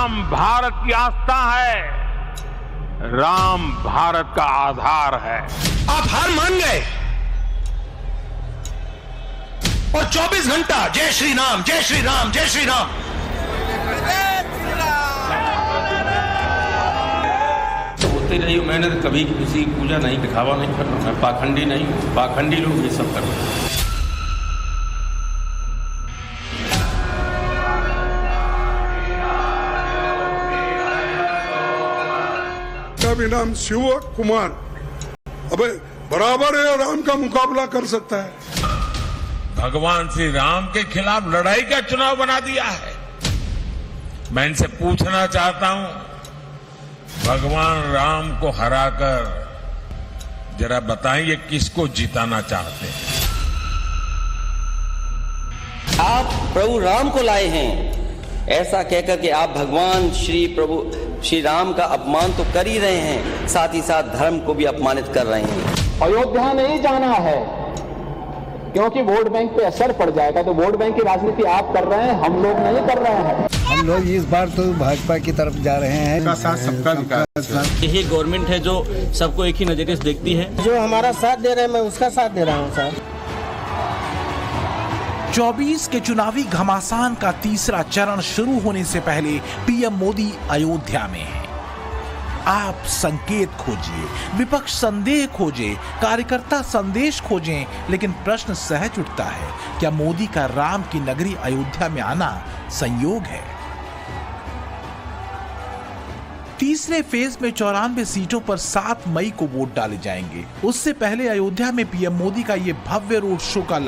राम भारत की आस्था है, राम भारत का आधार है। आप हार मान गए और 24 घंटा जय श्री राम, जय श्री राम, जय श्री राम। तो होते रही, मैंने कभी किसी की पूजा नहीं, दिखावा नहीं करना, मैं पाखंडी नहीं हूँ। पाखंडी लोग ये सब करते हैं। मेरा नाम शिव कुमार, अबे बराबर है, राम का मुकाबला कर सकता है। भगवान श्री राम के खिलाफ लड़ाई का चुनाव बना दिया है। मैं इनसे पूछना चाहता हूं, भगवान राम को हराकर जरा बताइए किसको जिताना चाहते हैं? आप प्रभु राम को लाए हैं, ऐसा कहकर के आप भगवान प्रभु श्री राम का अपमान तो कर ही रहे हैं, साथ ही साथ धर्म को भी अपमानित कर रहे हैं। अयोध्या नहीं जाना है क्योंकि वोट बैंक पे असर पड़ जाएगा, तो वोट बैंक की राजनीति आप कर रहे हैं, हम लोग नहीं कर रहे हैं। हम लोग इस बार तो भाजपा की तरफ जा रहे हैं। सबका साथ सबका विकास। यही गवर्नमेंट है जो सबको एक ही नजरिए से देखती है। जो हमारा साथ दे रहे हैं, मैं उसका साथ दे रहा हूँ सर। 24 के चुनावी घमासान का तीसरा चरण शुरू होने से पहले पीएम मोदी अयोध्या में है। आप संकेत खोजिए, विपक्ष संदेह खोजे, कार्यकर्ता संदेश खोजें, लेकिन प्रश्न सहज उठता है, क्या मोदी का राम की नगरी अयोध्या में आना संयोग है? तीसरे फेज में 94 सीटों पर 7 मई को वोट डाले जाएंगे। उससे पहले अयोध्या में पीएम मोदी का ये भव्य रोड शो का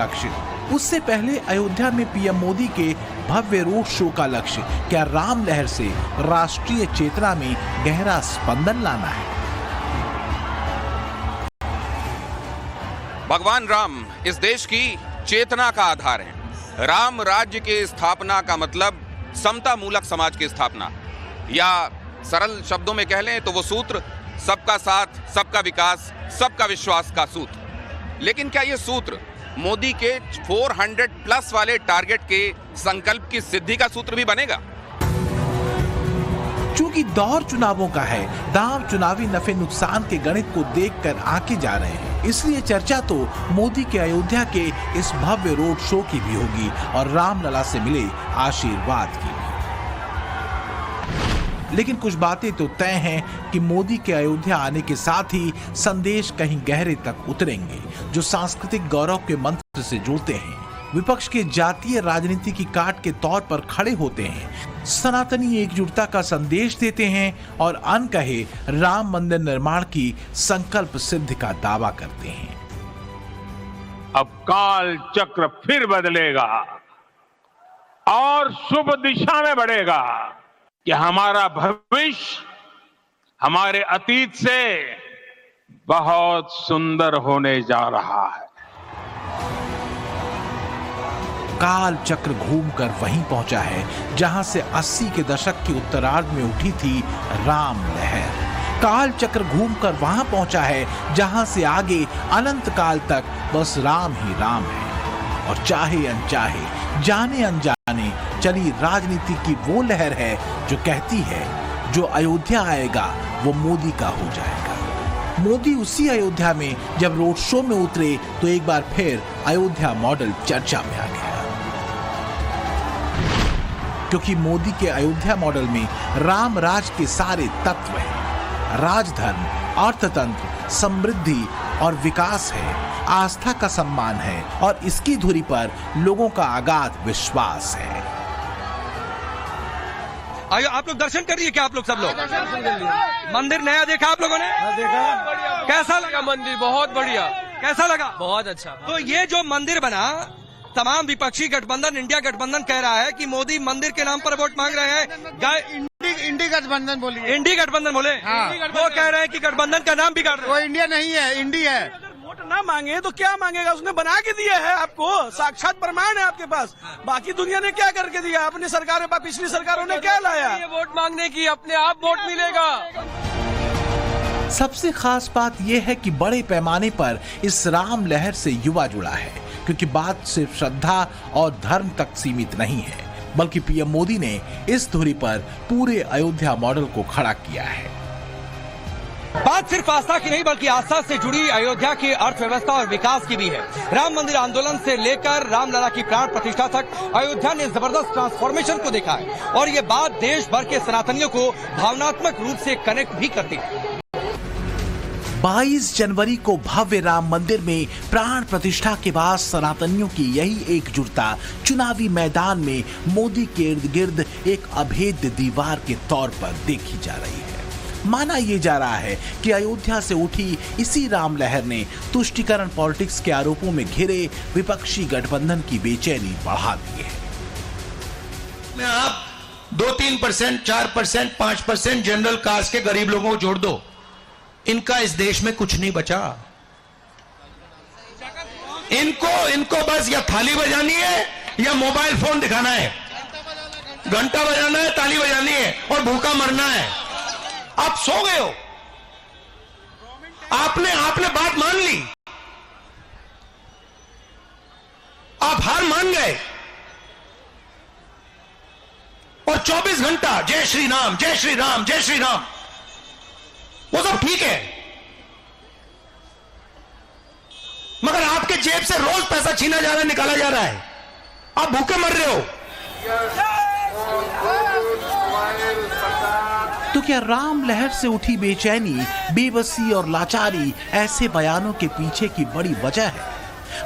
लक्ष्य क्या राम लहर से राष्ट्रीय चेतना में गहरा स्पंदन लाना है? भगवान राम इस देश की चेतना का आधार है। राम राज्य की स्थापना का मतलब समता मूलक समाज की स्थापना, या सरल शब्दों में कह लें तो वो सूत्र सबका साथ, सबका विकास, सबका विश्वास का सूत्र। लेकिन क्या ये सूत्र मोदी के 400+ वाले टारगेट के संकल्प की सिद्धि का सूत्र भी बनेगा? चूंकि दौर चुनावों का है, दांव चुनावी नफे नुकसान के गणित को देखकर आके जा रहे हैं, इसलिए चर्चा तो मोदी के अयोध्या के इस भव्य रोड शो की भी होगी और रामलला से मिले आशीर्वाद की भी। लेकिन कुछ बातें तो तय हैं कि मोदी के अयोध्या आने के साथ ही संदेश कहीं गहरे तक उतरेंगे, जो सांस्कृतिक गौरव के मंत्र से जुड़ते हैं, विपक्ष के जातीय राजनीति की काट के तौर पर खड़े होते हैं, सनातनी एकजुटता का संदेश देते हैं और अनकहे राम मंदिर निर्माण की संकल्प सिद्धि का दावा करते हैं। अब काल चक्र फिर बदलेगा और शुभ दिशा में बढ़ेगा कि हमारा भविष्य हमारे अतीत से बहुत सुंदर होने जा रहा है। काल चक्र घूमकर वहीं पहुंचा है जहां से 80 के दशक के उत्तरार्ध में उठी थी राम लहर। काल चक्र घूमकर वहां पहुंचा है जहां से आगे अनंत काल तक बस राम ही राम है। और चाहे अनचाहे, जाने अनजाने चली राजनीति की वो लहर है जो कहती है जो अयोध्या आएगा वो मोदी का हो जाएगा। मोदी उसी अयोध्या में जब रोड शो में उतरे तो एक बार फिर अयोध्या मॉडल चर्चा में आ गया, क्योंकि मोदी के अयोध्या मॉडल में राम राज के सारे तत्व हैं। राजधर्म, अर्थतंत्र, समृद्धि और विकास है, आस्था का सम्मान है और इसकी धुरी पर लोगों का अगाध विश्वास है। आइए आप लोग दर्शन करिए। क्या आप लोग सब लोग मंदिर नया देखा आप लोगों ने? देखा। कैसा लगा मंदिर? बहुत बढ़िया। कैसा लगा? बहुत अच्छा। तो ये जो मंदिर बना, तमाम विपक्षी गठबंधन, इंडिया गठबंधन कह रहा है कि मोदी मंदिर के नाम पर वोट मांग रहे हैं। इंडी गठबंधन बोलिए। इंडी गठबंधन बोले। हाँ। वो कह रहे हैं कि गठबंधन का नाम बिगाड़ रहे हैं। वो इंडिया नहीं है, इंडी है। वोट ना मांगे तो क्या मांगेगा? उसने बना के दिया है आपको, साक्षात प्रमाण है आपके पास। बाकी दुनिया ने क्या करके दिया? अपनी सरकार, पिछली सरकारों ने क्या लाया? ये वोट मांगने की अपने आप वोट मिलेगा। सबसे खास बात यह है कि बड़े पैमाने पर इस राम लहर से युवा जुड़ा है, क्योंकि बात सिर्फ श्रद्धा और धर्म तक सीमित नहीं है। बल्कि पीएम मोदी ने इस धुरी पर पूरे अयोध्या मॉडल को खड़ा किया है। बात सिर्फ आस्था की नहीं बल्कि आस्था से जुड़ी अयोध्या की अर्थव्यवस्था और विकास की भी है। राम मंदिर आंदोलन से लेकर रामलला की प्राण प्रतिष्ठा तक अयोध्या ने जबरदस्त ट्रांसफॉर्मेशन को देखा है और ये बात देश भर के सनातनियों को भावनात्मक रूप से कनेक्ट भी करती है। 22 जनवरी को भव्य राम मंदिर में प्राण प्रतिष्ठा के बाद सनातनियों की यही एकजुटता चुनावी मैदान में मोदी के इर्द गिर्द एक अभेद्य दीवार के तौर पर देखी जा रही है। माना यह जा रहा है कि अयोध्या से उठी इसी राम लहर ने तुष्टीकरण पॉलिटिक्स के आरोपों में घिरे विपक्षी गठबंधन की बेचैनी बढ़ा दी है। में आप 2-3%, 4%, 5% जनरल कास्ट के गरीब लोगों को जोड़ दो, इनका इस देश में कुछ नहीं बचा। इनको बस या थाली बजानी है या मोबाइल फोन दिखाना है, घंटा बजाना है, ताली बजानी है और भूखा मरना है। आप सो गए हो, आपने बात मान ली, आप हार मान गए और 24 घंटा जय श्री राम, जय श्री राम, जय श्री राम, वो सब ठीक है, मगर आपके जेब से रोज पैसा छीना जा रहा है, निकाला जा रहा है, आप भूखे मर रहे हो। तो क्या राम लहर से उठी बेचैनी, बेबसी और लाचारी ऐसे बयानों के पीछे की बड़ी वजह है?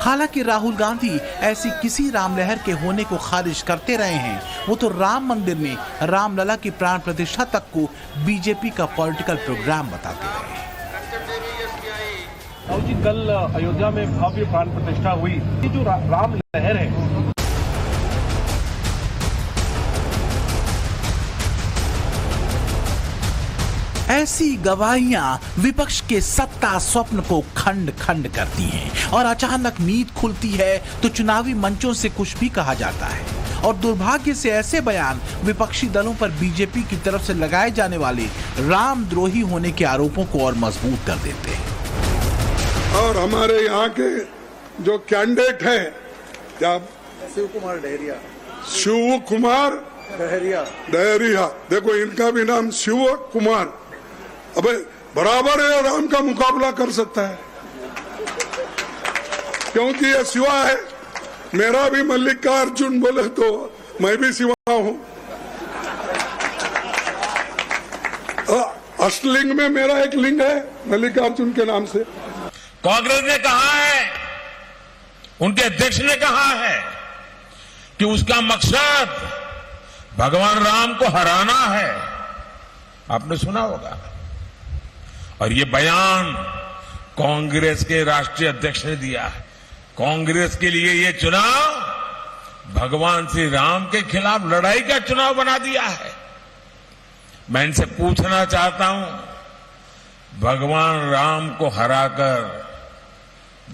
हालांकि राहुल गांधी ऐसी किसी राम लहर के होने को खारिज करते रहे हैं, वो तो राम मंदिर में रामलला की प्राण प्रतिष्ठा तक को बीजेपी का पॉलिटिकल प्रोग्राम बताते रहे। राहुल जी, कल अयोध्या में भव्य प्राण प्रतिष्ठा हुई, ये जो राम लहर है, ऐसी गवाहियां विपक्ष के सत्ता स्वप्न को खंड खंड करती हैं और अचानक नींद खुलती है तो चुनावी मंचों से कुछ भी कहा जाता है और दुर्भाग्य से ऐसे बयान विपक्षी दलों पर बीजेपी की तरफ से लगाए जाने वाले रामद्रोही होने के आरोपों को और मजबूत कर देते हैं। और हमारे यहाँ के जो कैंडिडेट है, क्या शिव कुमार डहरिया, शिव कुमार डहरिया, देखो इनका भी नाम शिव कुमार, अबे बराबर है, राम का मुकाबला कर सकता है क्योंकि ये शिवा है। मेरा भी मल्लिकार्जुन बोले तो मैं भी शिवा हूं। अष्टलिंग में मेरा एक लिंग है मल्लिकार्जुन के नाम से। कांग्रेस ने कहा है, उनके अध्यक्ष ने कहा है कि उसका मकसद भगवान राम को हराना है। आपने सुना होगा। और ये बयान कांग्रेस के राष्ट्रीय अध्यक्ष ने दिया है। कांग्रेस के लिए ये चुनाव भगवान श्री राम के खिलाफ लड़ाई का चुनाव बना दिया है। मैं इनसे पूछना चाहता हूं, भगवान राम को हराकर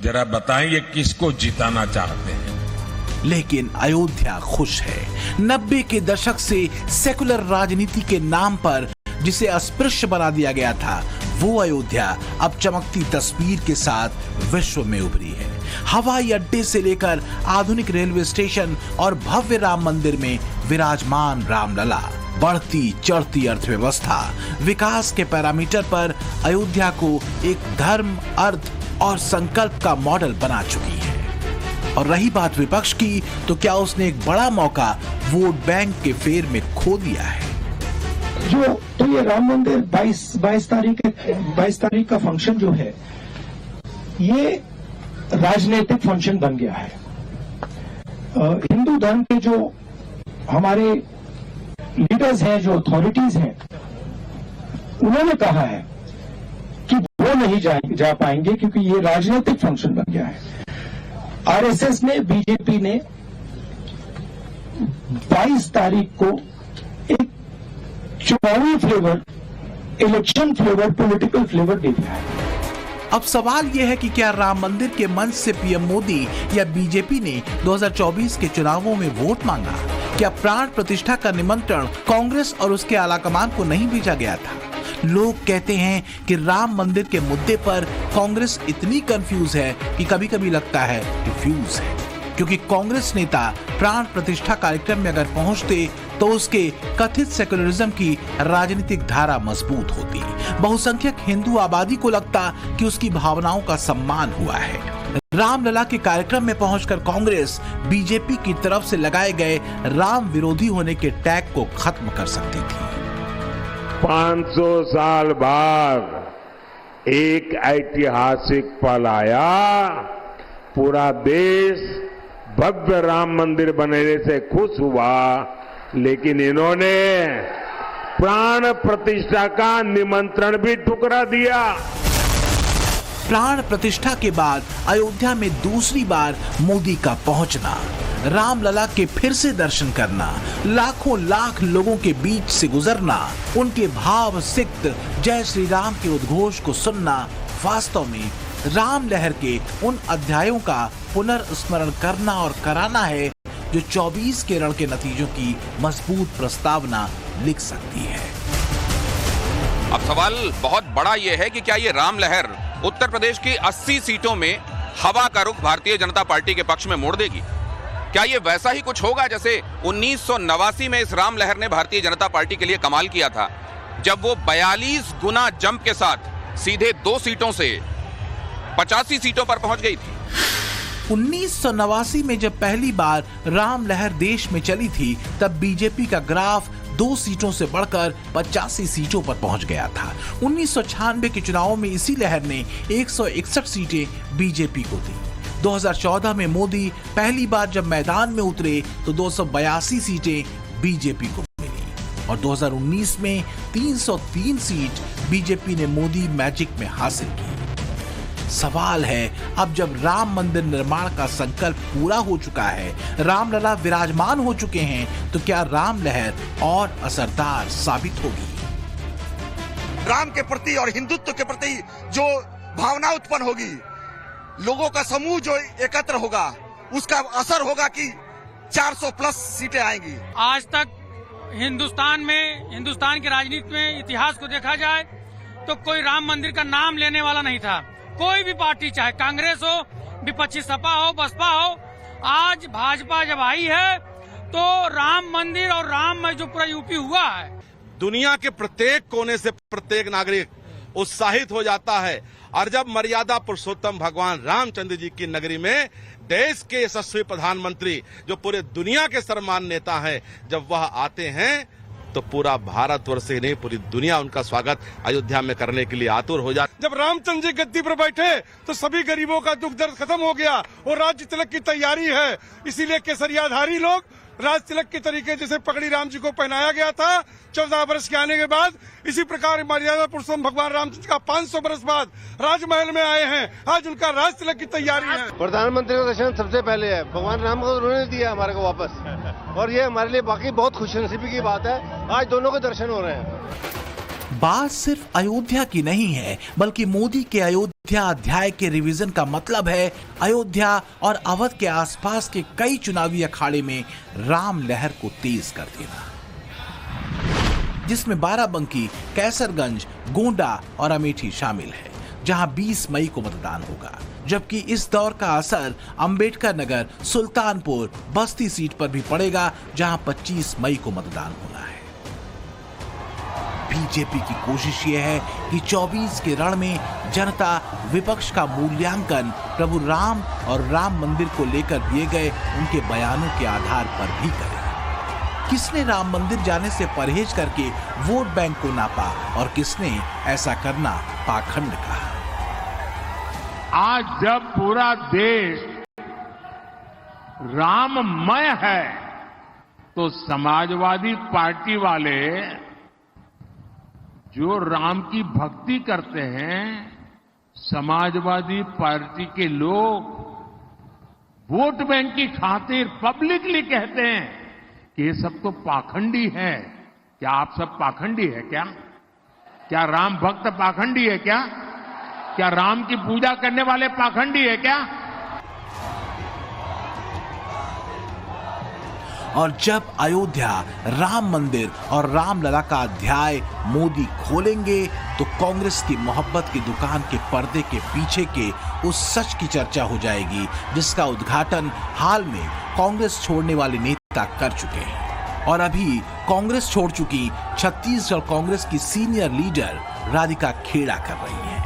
जरा बताइए किसको जिताना चाहते हैं? लेकिन अयोध्या खुश है। 90 के दशक से सेकुलर राजनीति के नाम पर जिसे अस्पृश्य बना दिया गया था, वो अयोध्या अब चमकती तस्वीर के साथ विश्व में उभरी है। हवाई अड्डे से लेकर आधुनिक रेलवे स्टेशन और भव्य राम मंदिर में विराजमान रामलला, बढ़ती चढ़ती अर्थव्यवस्था, विकास के पैरामीटर पर अयोध्या को एक धर्म, अर्थ और संकल्प का मॉडल बना चुकी है। और रही बात विपक्ष की, तो क्या उसने एक बड़ा मौका वोट बैंक के फेर में खो दिया है? तो ये राम मंदिर 22 तारीख का फंक्शन जो है, ये राजनीतिक फंक्शन बन गया है। हिंदू धर्म के जो हमारे लीडर्स हैं, जो अथॉरिटीज हैं, उन्होंने कहा है कि वो नहीं जा पाएंगे क्योंकि ये राजनीतिक फंक्शन बन गया है। आरएसएस ने, बीजेपी ने 22 तारीख को एक चुनावी flavour, election flavour, political flavour दे दिया है। अब सवाल यह है कि क्या राम मंदिर के मंच से पीएम मोदी या बीजेपी ने 2024 के चुनावों में वोट मांगा? क्या प्राण प्रतिष्ठा का निमंत्रण कांग्रेस और उसके आलाकमान को नहीं भेजा गया था? लोग कहते हैं कि राम मंदिर के मुद्दे पर कांग्रेस इतनी कंफ्यूज है कि कभी कभी लगता है कि फ्यूज है। क्योंकि कांग्रेस नेता प्राण प्रतिष्ठा कार्यक्रम में अगर पहुंचते तो उसके कथित सेकुलरिज्म की राजनीतिक धारा मजबूत होती। बहुसंख्यक हिंदू आबादी को लगता कि उसकी भावनाओं का सम्मान हुआ है। रामलला के कार्यक्रम में पहुंचकर कांग्रेस बीजेपी की तरफ से लगाए गए राम विरोधी होने के टैग को खत्म कर सकती थी। 500 साल बाद एक ऐतिहासिक पल आया, पूरा देश भव्य राम मंदिर बनने से खुश हुआ, लेकिन इन्होंने प्राण प्रतिष्ठा का निमंत्रण भी ठुकरा दिया। प्राण प्रतिष्ठा के बाद अयोध्या में दूसरी बार मोदी का पहुंचना, रामलला के फिर से दर्शन करना, लाखों लाख लोगों के बीच से गुजरना, उनके भाव सिक्त जय श्री राम के उद्घोष को सुनना, वास्तव में राम लहर के उन अध्यायों का पुनर्स्मरण करना और कराना है जो 24 केरल के नतीजों की मजबूत प्रस्तावना लिख सकती है। अब सवाल बहुत बड़ा यह है कि क्या ये राम लहर उत्तर प्रदेश की 80 सीटों में हवा का रुख भारतीय जनता पार्टी के पक्ष में मोड़ देगी? क्या ये वैसा ही कुछ होगा जैसे 1989 में इस राम लहर ने भारतीय जनता पार्टी के लिए कमाल किया था, जब वो 42 गुना जंप के साथ सीधे 2 सीटों से 85 सीटों पर पहुंच गई थी। 1989 में जब पहली बार राम लहर देश में चली थी, तब बीजेपी का ग्राफ 2 सीटों से बढ़कर 85 सीटों पर पहुंच गया था। 1996 के चुनावों में इसी लहर ने 161 सीटें बीजेपी को दी। 2014 में मोदी पहली बार जब मैदान में उतरे तो 282 सीटें बीजेपी को मिली और 2019 में 303 सीट बीजेपी ने मोदी मैजिक में हासिल की। सवाल है, अब जब राम मंदिर निर्माण का संकल्प पूरा हो चुका है, रामलला विराजमान हो चुके हैं, तो क्या राम लहर और असरदार साबित होगी? राम के प्रति और हिंदुत्व के प्रति जो भावना उत्पन्न होगी, लोगों का समूह जो एकत्र होगा, उसका असर होगा कि 400 प्लस सीटें आएंगी। आज तक हिंदुस्तान की राजनीति में इतिहास को देखा जाए तो कोई राम मंदिर का नाम लेने वाला नहीं था। कोई भी पार्टी, चाहे कांग्रेस हो, विपक्षी सपा हो, बसपा हो, आज भाजपा जब आई है तो राम मंदिर और राम में जो पूरा यूपी हुआ है, दुनिया के प्रत्येक कोने से प्रत्येक नागरिक उत्साहित हो जाता है। और जब मर्यादा पुरुषोत्तम भगवान रामचंद्र जी की नगरी में देश के यशस्वी प्रधानमंत्री, जो पूरे दुनिया के सर्वमान्य नेता हैं, जब वह आते हैं तो पूरा भारतवर्ष ही नहीं, पूरी दुनिया उनका स्वागत अयोध्या में करने के लिए आतुर हो जाती। जब रामचंद्र जी गद्दी पर बैठे तो सभी गरीबों का दुख दर्द खत्म हो गया और राज्य तिलक की तैयारी है। इसीलिए केसरियाधारी लोग राज तिलक के तरीके जैसे पगड़ी राम जी को पहनाया गया था 14 वर्ष के आने के बाद, इसी प्रकार मर्यादा पुरुषोत्तम भगवान रामचंद्र का 500 वर्ष बाद राजमहल में आए हैं। आज उनका राज तिलक की तैयारी है। प्रधानमंत्री का दर्शन सबसे पहले है, भगवान राम को उन्होंने दिया हमारे को वापस, और ये हमारे लिए बाकी बहुत खुशनसीबी की बात है। आज दोनों के दर्शन हो रहे हैं। बात सिर्फ अयोध्या की नहीं है, बल्कि मोदी के अयोध्या अध्याय के रिवीजन का मतलब है अयोध्या और अवध के आसपास के कई चुनावी अखाड़े में राम लहर को तेज कर देना, जिसमें बाराबंकी, कैसरगंज, गोंडा और अमेठी शामिल है, जहां 20 मई को मतदान होगा। जबकि इस दौर का असर अंबेडकर नगर, सुल्तानपुर, बस्ती सीट पर भी पड़ेगा, जहां 25 मई को मतदान होना है। बीजेपी की कोशिश यह है कि 24 के रण में जनता विपक्ष का मूल्यांकन प्रभु राम और राम मंदिर को लेकर दिए गए उनके बयानों के आधार पर भी करे। किसने राम मंदिर जाने से परहेज करके वोट बैंक को नापा और किसने ऐसा करना पाखंड कहा? आज जब पूरा देश राममय है तो समाजवादी पार्टी वाले जो राम की भक्ति करते हैं, समाजवादी पार्टी के लोग वोट बैंक की खातिर पब्लिकली कहते हैं कि ये सब तो पाखंडी है। क्या आप सब पाखंडी है क्या? क्या राम भक्त पाखंडी है क्या? क्या राम की पूजा करने वाले पाखंडी है क्या? और जब अयोध्या, राम मंदिर और रामलला का अध्याय मोदी खोलेंगे तो कांग्रेस की मोहब्बत की दुकान के पर्दे के पीछे के उस सच की चर्चा हो जाएगी जिसका उद्घाटन हाल में कांग्रेस छोड़ने वाले नेता कर चुके हैं। और अभी कांग्रेस छोड़ चुकी छत्तीसगढ़ कांग्रेस की सीनियर लीडर राधिका खेड़ा कर रही हैं।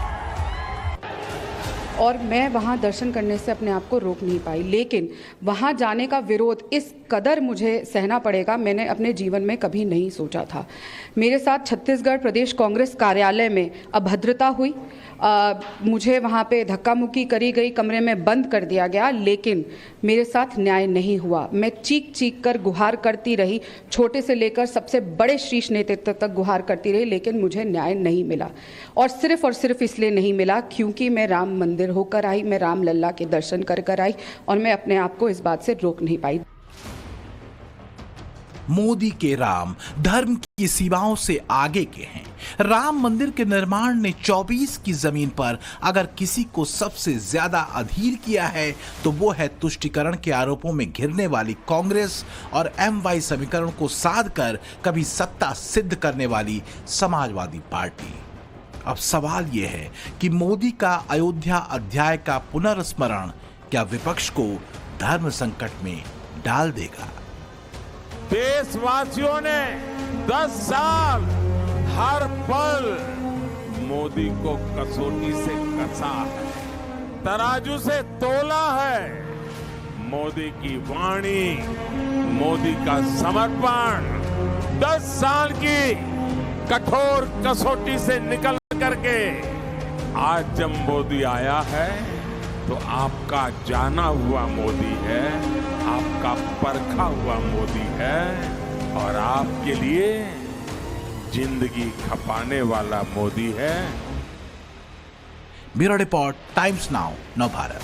और मैं वहाँ दर्शन करने से अपने आप को रोक नहीं पाई, लेकिन वहाँ जाने का विरोध इस कदर मुझे सहना पड़ेगा, मैंने अपने जीवन में कभी नहीं सोचा था। मेरे साथ छत्तीसगढ़ प्रदेश कांग्रेस कार्यालय में अभद्रता हुई, मुझे वहाँ पे धक्का मुक्की करी गई, कमरे में बंद कर दिया गया, लेकिन मेरे साथ न्याय नहीं हुआ। मैं चीख चीख कर गुहार करती रही, छोटे से लेकर सबसे बड़े शीर्ष नेतृत्व तक गुहार करती रही, लेकिन मुझे न्याय नहीं मिला। और सिर्फ इसलिए नहीं मिला क्योंकि मैं राम मंदिर होकर आई, मैं राम लल्ला के दर्शन कर कर आई और मैं अपने आप को इस बात से रोक नहीं पाई। मोदी के राम धर्म की सीमाओं से आगे के हैं। राम मंदिर के निर्माण ने 24 की जमीन पर अगर किसी को सबसे ज्यादा अधीर किया है तो वो है तुष्टिकरण के आरोपों में घिरने वाली कांग्रेस और MY समीकरण को साध कर कभी सत्ता सिद्ध करने वाली समाजवादी पार्टी। अब सवाल यह है कि मोदी का अयोध्या अध्याय का पुनर्स्मरण क्या विपक्ष को धर्म संकट में डाल देगा? देशवासियों ने 10 साल हर पल मोदी को कसौटी से कसा है, तराजू से तोला है। मोदी की वाणी, मोदी का समर्पण 10 साल की कठोर कसौटी से निकल करके आज जब मोदी आया है तो आपका जाना हुआ मोदी है, आपका परखा हुआ मोदी है और आपके लिए जिंदगी खपाने वाला मोदी है। Bureau report, times now, Navbharat.